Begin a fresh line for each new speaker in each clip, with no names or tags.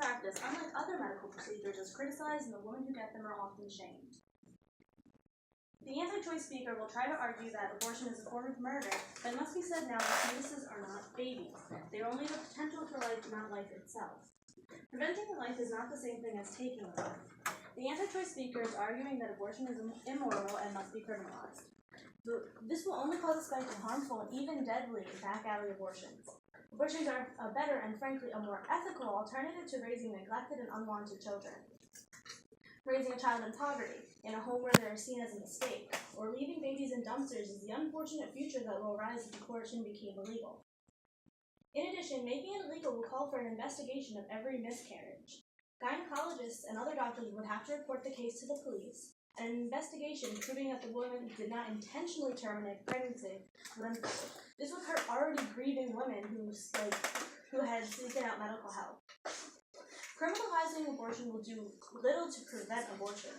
practice, unlike other medical procedures, is criticized, and the women who get them are often shamed. The anti-choice speaker will try to argue that abortion is a form of murder, but it must be said now that fetuses are not babies. They are only the potential for life, not life itself. Preventing a life is not the same thing as taking a life. The anti-choice speaker is arguing that abortion is immoral and must be criminalized. This will only cause a spike of harmful and even deadly back alley abortions. Abortions are a better and frankly a more ethical alternative to raising neglected and unwanted children. Raising a child in poverty, in a home where they are seen as a mistake, or leaving babies in dumpsters is the unfortunate future that will arise if abortion became illegal. In addition, making it illegal will call for an investigation of every miscarriage. Gynecologists and other doctors would have to report the case to the police, and an investigation proving that the woman did not intentionally terminate pregnancy would unfold. This would hurt already grieving women who had seeking out medical help. Criminalizing abortion will do little to prevent abortion.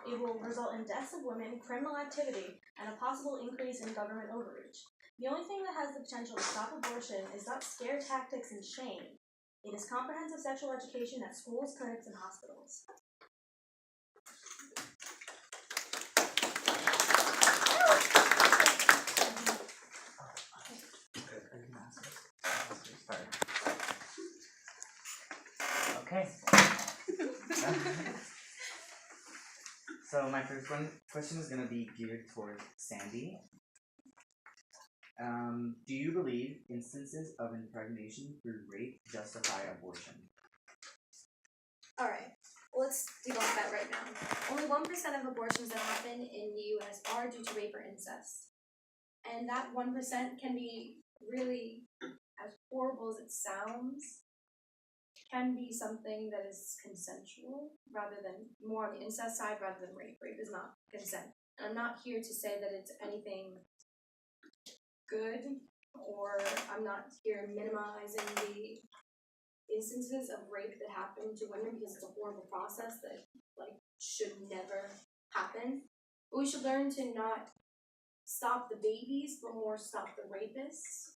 It will result in deaths of women, criminal activity, and a possible increase in government overreach. The only thing that has the potential to stop abortion is not scare tactics and shame. It is comprehensive sexual education at schools, clinics, and hospitals.
Okay. So my first question is going to be geared towards Sandy. Do you believe instances of impregnation through rape justify abortion?
Alright, let's debunk that right now. Only 1% of abortions that happen in the US are due to rape or incest. And that 1% can be really, as horrible as it sounds, can be something that is consensual rather than more on the incest side rather than rape. Rape is not consent. And I'm not here to say that it's anything good, or I'm not here minimizing the instances of rape that happen to women because it's a horrible process that should never happen. But we should learn to not stop the babies, but more stop the rapists.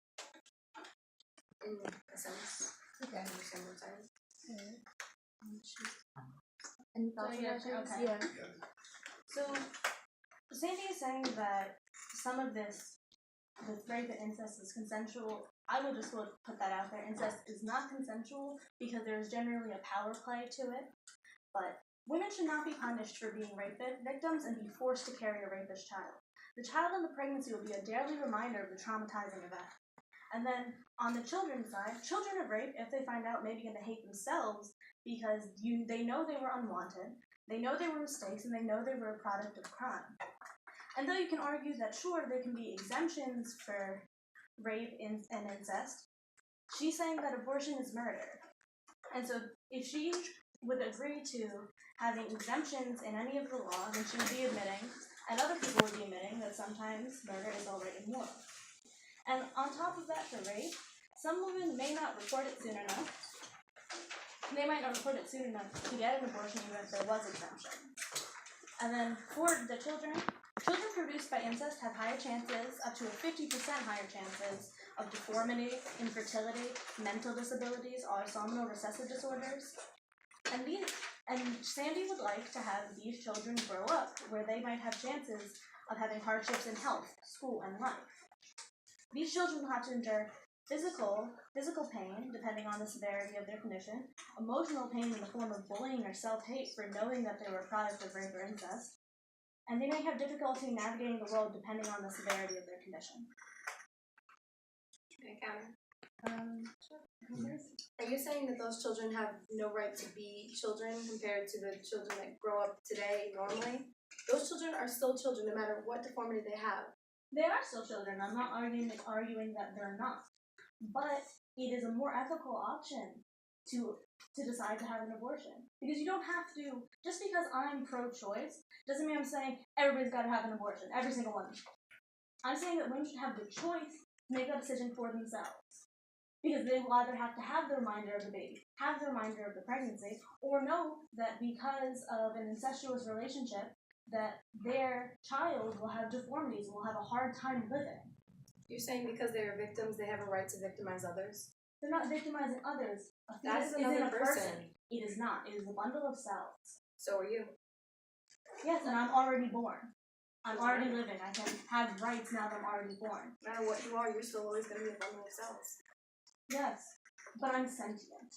In a sense. Okay, I understand what I'm saying.
Any thoughts on that? Okay.
Yeah.
So, Sandy is saying that some of this, with rape and incest, is consensual. I will just put that out there. Incest is not consensual because there's generally a power play to it. But women should not be punished for being rape victims and be forced to carry a rapist child. The child in the pregnancy will be a daily reminder of the traumatizing event. And then on the children's side, children of rape, if they find out, may begin to hate themselves because they know they were unwanted, they know they were mistakes, and they know they were a product of crime. And though you can argue that, sure, there can be exemptions for rape and incest, she's saying that abortion is murder. And so if she would agree to having exemptions in any of the law, then she would be admitting, and other people would be admitting, that sometimes murder is already moral. And on top of that, for rape, some women may not report it soon enough. They might not report it soon enough to get an abortion even if there was exemption. And then for the children produced by incest have higher chances, up to a 50% higher chances, of deformity, infertility, mental disabilities, autosomal recessive disorders. And Sandy would like to have these children grow up where they might have chances of having hardships in health, school, and life. These children will have to endure physical pain, depending on the severity of their condition, emotional pain in the form of bullying or self-hate for knowing that they were a product of rape or incest, and they may have difficulty navigating the world depending on the severity of their condition.
Okay, Cameron.
Sure.
Are you saying that those children have no right to be children compared to the children that grow up today normally? Those children are still children no matter what deformity they have.
They are still children. I'm not arguing that they're not. But it is a more ethical option to decide to have an abortion. Because you don't have to, just because I'm pro-choice, doesn't mean I'm saying everybody's got to have an abortion, every single one. I'm saying that women should have the choice to make that decision for themselves. Because they will either have to have the reminder of the baby, have the reminder of the pregnancy, or know that because of an incestuous relationship, that their child will have deformities, will have a hard time living.
You're saying because they are victims, they have a right to victimize others?
They're not victimizing others. A
That
fetus
is another
isn't a person. It is not. It is a bundle of cells.
So are you.
Yes, and I'm already born. I'm already living. I can have rights now that I'm already born.
No matter what you are, you're still always going to be a bundle of cells.
Yes, but I'm sentient.